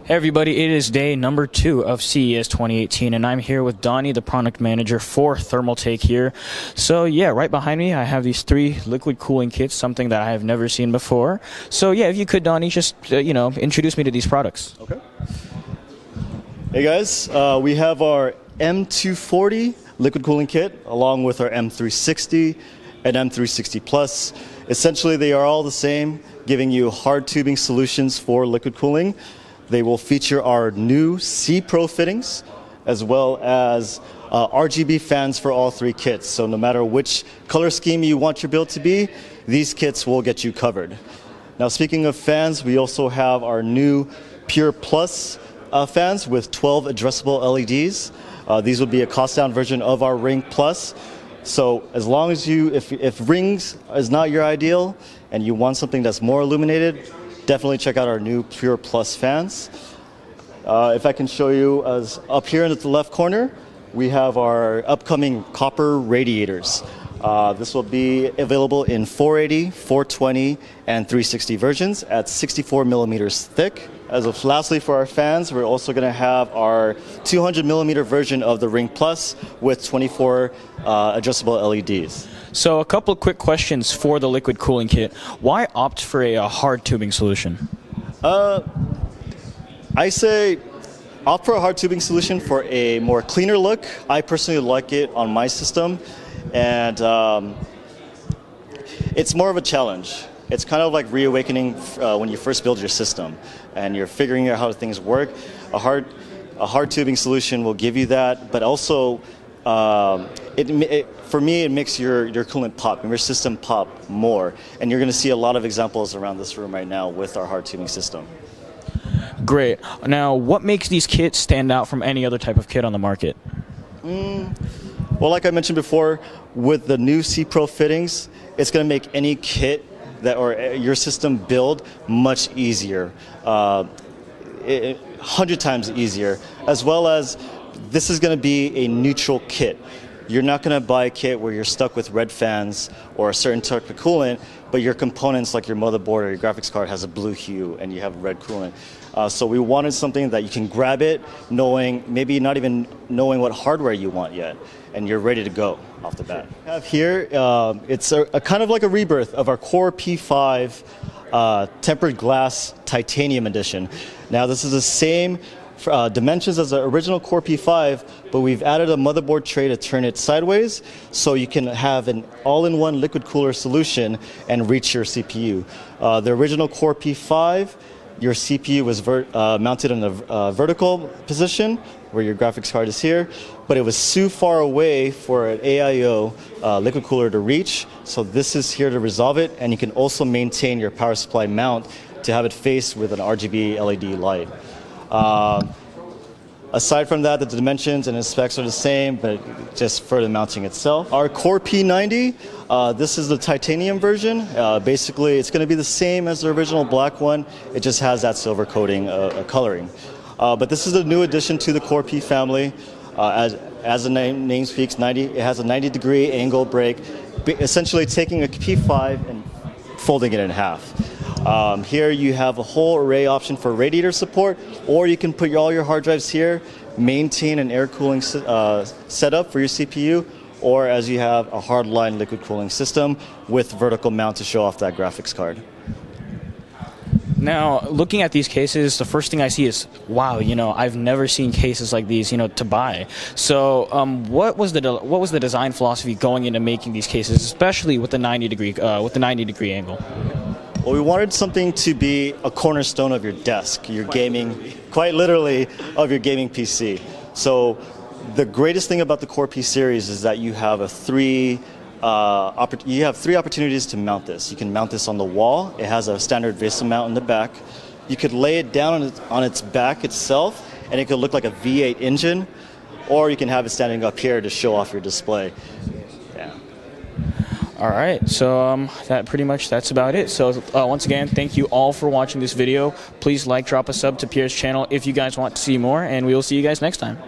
Hey everybody, it is day number 2 of CES 2018 and I'm here with Donnie, the product manager for Thermaltake here. So yeah, right behind me I have these 3 liquid cooling kits, something that I have never seen before. So yeah, if you could, Donnie, just introduce me to these products. Okay. Hey guys, we have our M240 liquid cooling kit along with our M360 and M360 Plus. Essentially they are all the same, giving you hard tubing solutions for liquid cooling. They will feature our new C Pro fittings as well as RGB fans for all 3 kits. So no matter which color scheme you want your build to be, these kits will get you covered. Now speaking of fans, we also have our new Pure Plus fans with 12 addressable LEDs. These will be a cost down version of our Ring Plus. So as long as if rings is not your ideal and you want something that's more illuminated, definitely check out our new Pure Plus fans. If I can show you, as up here in the left corner, we have our upcoming copper radiators. This will be available in 480, 420, and 360 versions at 64 millimeters thick. Lastly, for our fans, we're also going to have our 200 millimeter version of the Ring Plus with 24 adjustable LEDs. So a couple of quick questions for the liquid cooling kit. Why opt for a hard tubing solution? I say opt for a hard tubing solution for a more cleaner look. I personally like it on my system, and it's more of a challenge. It's kind of like reawakening when you first build your system and you're figuring out how things work. A hard tubing solution will give you that, but also for me, it makes your coolant pop, your system pop more. And you're going to see a lot of examples around this room right now with our hard tubing system. Great. Now, what makes these kits stand out from any other type of kit on the market? Well, like I mentioned before, with the new C Pro fittings, it's going to make any kit or your system build much easier, 100 times easier, as well as this is going to be a neutral kit. You're not going to buy a kit where you're stuck with red fans or a certain type of coolant, but your components like your motherboard or your graphics card has a blue hue and you have red coolant. So we wanted something that you can grab it maybe not even knowing what hardware you want yet, and you're ready to go off the bat. We have here, it's a kind of like a rebirth of our Core P5 tempered glass titanium edition. Now this is the same dimensions as the original Core P5, but we've added a motherboard tray to turn it sideways so you can have an all-in-one liquid cooler solution and reach your CPU. The original Core P5, your CPU was mounted in a vertical position where your graphics card is here, but it was too far away for an AIO liquid cooler to reach, so this is here to resolve it, and you can also maintain your power supply mount to have it face with an RGB LED light. Aside from that, the dimensions and the specs are the same, but just for the mounting itself. Our Core P90, this is the titanium version. Basically, it's going to be the same as the original black one. It just has that silver coating coloring. But this is a new addition to the Core P family. As the name speaks, it has a 90-degree angle break, essentially taking a P5 and folding it in half. Here you have a whole array option for radiator support, or you can put all your hard drives here, maintain an air cooling setup for your CPU, or as you have a hardline liquid cooling system with vertical mount to show off that graphics card. Now, looking at these cases, the first thing I see is, wow, I've never seen cases like these, to buy. So, what was the design philosophy going into making these cases, especially with the 90-degree angle? Well, we wanted something to be a cornerstone of your desk, your gaming, quite literally, of your gaming PC. So the greatest thing about the Core P series is that you have 3 opportunities to mount this. You can mount this on the wall. It has a standard VESA mount in the back. You could lay it down on its back itself, and it could look like a V8 engine, or you can have it standing up here to show off your display. All right, so that's about it. So once again, thank you all for watching this video. Please drop a sub to Pierre's channel if you guys want to see more, and we will see you guys next time.